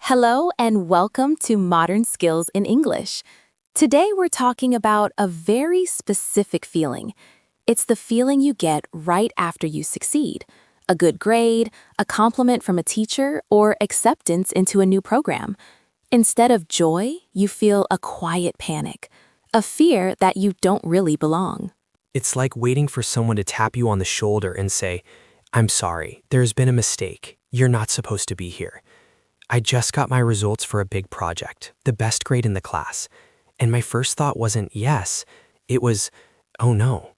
Hello and welcome to Modern Skills in English. Today we're talking about a very specific feeling. It's the feeling you get right after you succeed. A good grade, a compliment from a teacher, or acceptance into a new program. Instead of joy, you feel a quiet panic, a fear that you don't really belong. It's like waiting for someone to tap you on the shoulder and say, "I'm sorry, there's been a mistake. You're not supposed to be here." I just got my results for a big project, the best grade in the class. And my first thought wasn't yes, it was, oh no.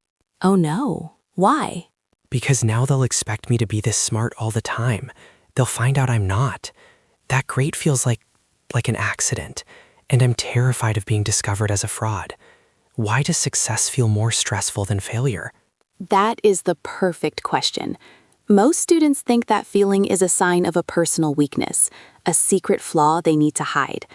Oh no, why? Because now they'll expect me to be this smart all the time. They'll find out I'm not. That grade feels like an accident, and I'm terrified of being discovered as a fraud. Why does success feel more stressful than failure? That is the perfect question. Most students think that feeling is a sign of a personal weakness, a secret flaw they need to hide.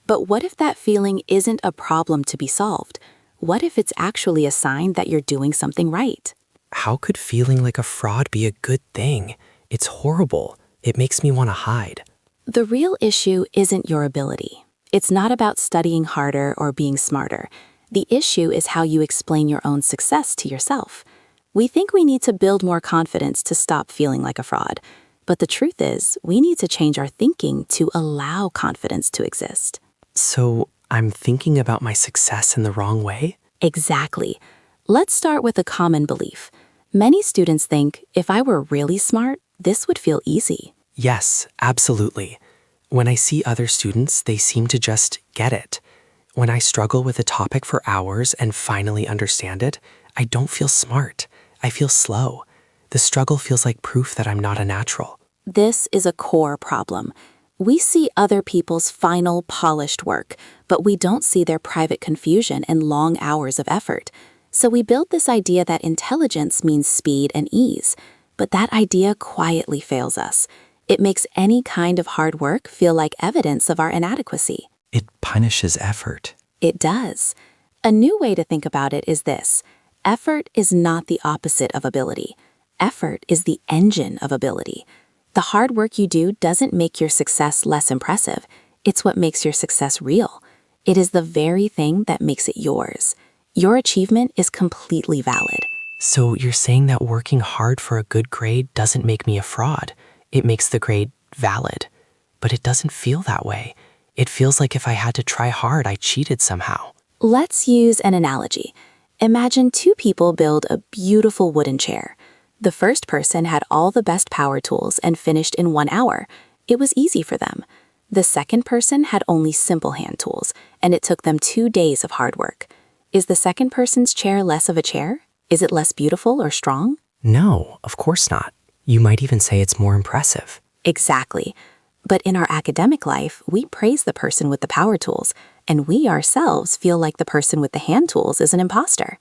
But what if that feeling isn't a problem to be solved? What if it's actually a sign that you're doing something right? How could feeling like a fraud be a good thing? It's horrible. It makes me want to hide. The real issue isn't your ability. It's not about studying harder or being smarter. The issue is how you explain your own success to yourself. We think we need to build more confidence to stop feeling like a fraud. But the truth is, we need to change our thinking to allow confidence to exist. So I'm thinking about my success in the wrong way? Exactly. Let's start with a common belief. Many students think, if I were really smart, this would feel easy. Yes, absolutely. When I see other students, they seem to just get it. When I struggle with a topic for hours and finally understand it, I don't feel smart. I feel slow. The struggle feels like proof that I'm not a natural. This is a core problem. We see other people's final, polished work, but we don't see their private confusion and long hours of effort. So we build this idea that intelligence means speed and ease. But that idea quietly fails us. It makes any kind of hard work feel like evidence of our inadequacy. It punishes effort. It does. A new way to think about it is this. Effort is not the opposite of ability. Effort is the engine of ability. The hard work you do doesn't make your success less impressive. It's what makes your success real. It is the very thing that makes it yours. Your achievement is completely valid. So you're saying that working hard for a good grade doesn't make me a fraud. It makes the grade valid. But it doesn't feel that way. It feels like if I had to try hard, I cheated somehow. Let's use an analogy. Imagine two people build a beautiful wooden chair. The first person had all the best power tools and finished in 1 hour. It was easy for them. The second person had only simple hand tools, and it took them 2 days of hard work. Is the second person's chair less of a chair? Is it less beautiful or strong? No, of course not. You might even say it's more impressive. Exactly. But in our academic life, we praise the person with the power tools, and we ourselves feel like the person with the hand tools is an imposter.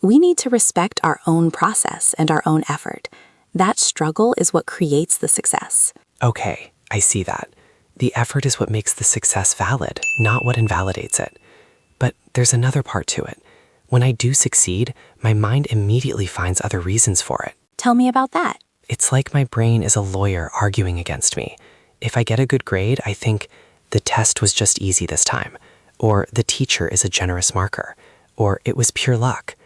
We need to respect our own process and our own effort. That struggle is what creates the success. Okay, I see that. The effort is what makes the success valid, not what invalidates it. But there's another part to it. When I do succeed, my mind immediately finds other reasons for it. Tell me about that. It's like my brain is a lawyer arguing against me. If I get a good grade, I think the test was just easy this time, or the teacher is a generous marker, or it was pure luck.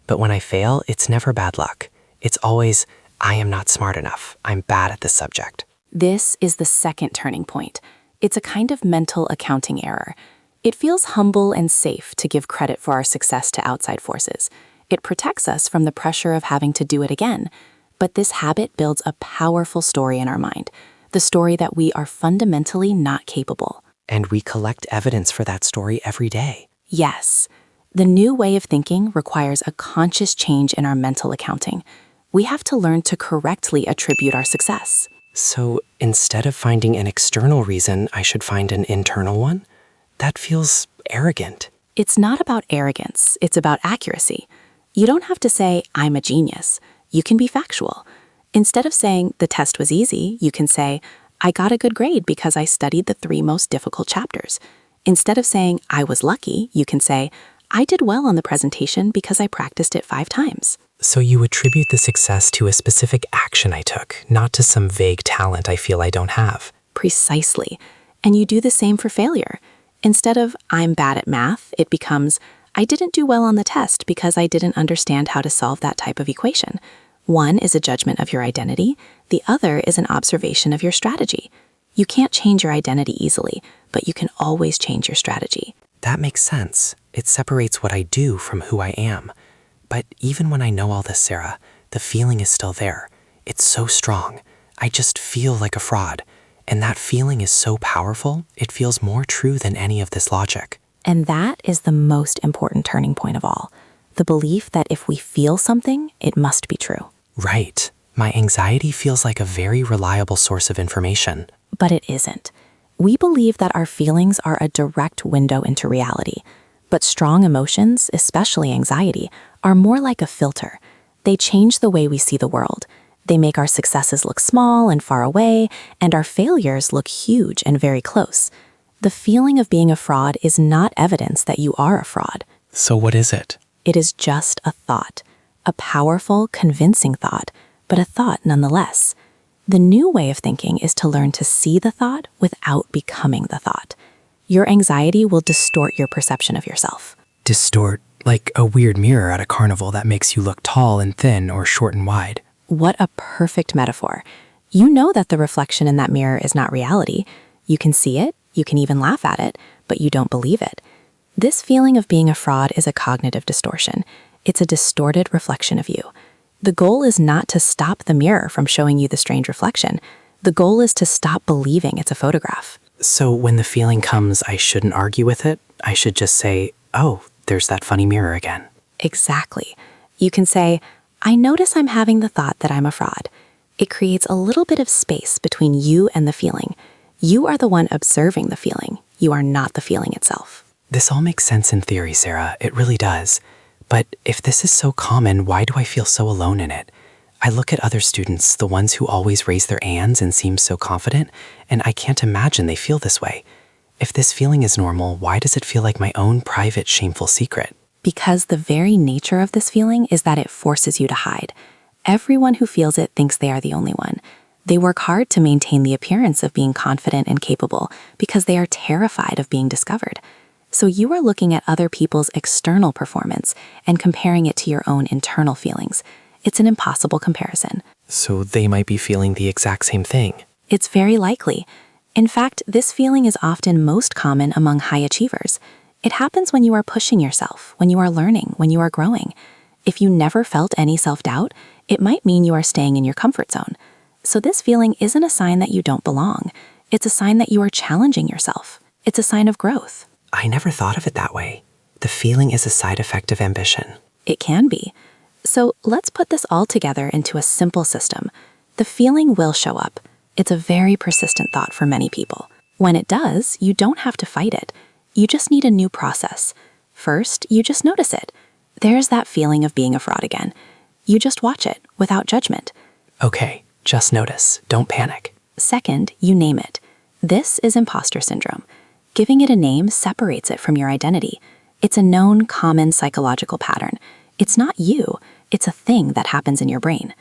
But when I fail, it's never bad luck. It's always, I am not smart enough. I'm bad at this subject. This is the second turning point. It's a kind of mental accounting error. It feels humble and safe to give credit for our success to outside forces. It protects us from the pressure of having to do it again. But this habit builds a powerful story in our mind, the story that we are fundamentally not capable. And we collect evidence for that story every day. Yes. The new way of thinking requires a conscious change in our mental accounting. We have to learn to correctly attribute our success. So instead of finding an external reason, I should find an internal one? That feels arrogant. It's not about arrogance, it's about accuracy. You don't have to say, I'm a genius. You can be factual. Instead of saying, the test was easy, you can say, I got a good grade because I studied the 3 most difficult chapters. Instead of saying, I was lucky, you can say, I did well on the presentation because I practiced it 5 times. So you attribute the success to a specific action I took, not to some vague talent I feel I don't have. Precisely. And you do the same for failure. Instead of, I'm bad at math, it becomes, I didn't do well on the test because I didn't understand how to solve that type of equation. One is a judgment of your identity, the other is an observation of your strategy. You can't change your identity easily, but you can always change your strategy. That makes sense. It separates what I do from who I am. But even when I know all this, Sarah, the feeling is still there. It's so strong. I just feel like a fraud. And that feeling is so powerful, it feels more true than any of this logic. And that is the most important turning point of all. The belief that if we feel something, it must be true. Right. My anxiety feels like a very reliable source of information. But it isn't. We believe that our feelings are a direct window into reality. But strong emotions, especially anxiety, are more like a filter. They change the way we see the world. They make our successes look small and far away, and our failures look huge and very close. The feeling of being a fraud is not evidence that you are a fraud. So what is it? It is just a thought. A powerful, convincing thought, but a thought nonetheless. The new way of thinking is to learn to see the thought without becoming the thought. Your anxiety will distort your perception of yourself. Distort, like a weird mirror at a carnival that makes you look tall and thin or short and wide. What a perfect metaphor. You know that the reflection in that mirror is not reality. You can see it, you can even laugh at it, but you don't believe it. This feeling of being a fraud is a cognitive distortion. It's a distorted reflection of you. The goal is not to stop the mirror from showing you the strange reflection. The goal is to stop believing it's a photograph. So when the feeling comes, I shouldn't argue with it? I should just say, oh, there's that funny mirror again. Exactly. You can say, I notice I'm having the thought that I'm a fraud. It creates a little bit of space between you and the feeling. You are the one observing the feeling. You are not the feeling itself. This all makes sense in theory, Sarah. It really does. But if this is so common, why do I feel so alone in it? I look at other students, the ones who always raise their hands and seem so confident, and I can't imagine they feel this way. If this feeling is normal, why does it feel like my own private, shameful secret? Because the very nature of this feeling is that it forces you to hide. Everyone who feels it thinks they are the only one. They work hard to maintain the appearance of being confident and capable because they are terrified of being discovered. So you are looking at other people's external performance and comparing it to your own internal feelings. It's an impossible comparison. So they might be feeling the exact same thing. It's very likely. In fact, this feeling is often most common among high achievers. It happens when you are pushing yourself, when you are learning, when you are growing. If you never felt any self-doubt, it might mean you are staying in your comfort zone. So this feeling isn't a sign that you don't belong. It's a sign that you are challenging yourself. It's a sign of growth. I never thought of it that way. The feeling is a side effect of ambition. It can be. So let's put this all together into a simple system. The feeling will show up. It's a very persistent thought for many people. When it does, you don't have to fight it. You just need a new process. First, you just notice it. There's that feeling of being a fraud again. You just watch it without judgment. Okay, just notice. Don't panic. Second, you name it. This is imposter syndrome. Giving it a name separates it from your identity. It's a known, common psychological pattern. It's not you. It's a thing that happens in your brain.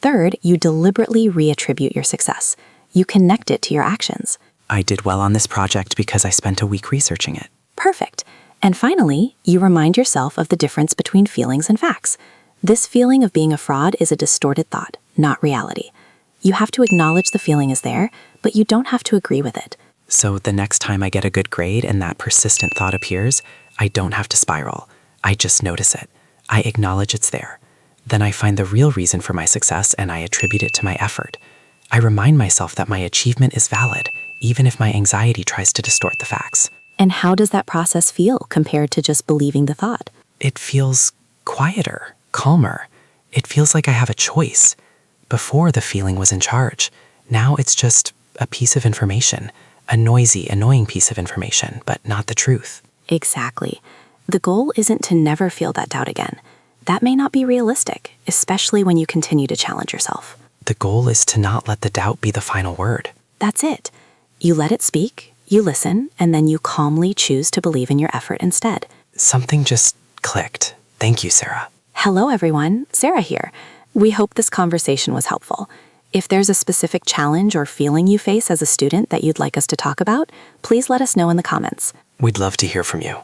Third, you deliberately reattribute your success. You connect it to your actions. I did well on this project because I spent a week researching it. Perfect. And finally, you remind yourself of the difference between feelings and facts. This feeling of being a fraud is a distorted thought, not reality. You have to acknowledge the feeling is there, but you don't have to agree with it. So the next time I get a good grade and that persistent thought appears, I don't have to spiral. I just notice it. I acknowledge it's there. Then I find the real reason for my success and I attribute it to my effort. I remind myself that my achievement is valid, even if my anxiety tries to distort the facts. And how does that process feel compared to just believing the thought? It feels quieter, calmer. It feels like I have a choice. Before, the feeling was in charge. Now it's just a piece of information, a noisy, annoying piece of information, but not the truth. Exactly. The goal isn't to never feel that doubt again. That may not be realistic, especially when you continue to challenge yourself. The goal is to not let the doubt be the final word. That's it. You let it speak, you listen, and then you calmly choose to believe in your effort instead. Something just clicked. Thank you, Sarah. Hello, everyone. Sarah here. We hope this conversation was helpful. If there's a specific challenge or feeling you face as a student that you'd like us to talk about, please let us know in the comments. We'd love to hear from you.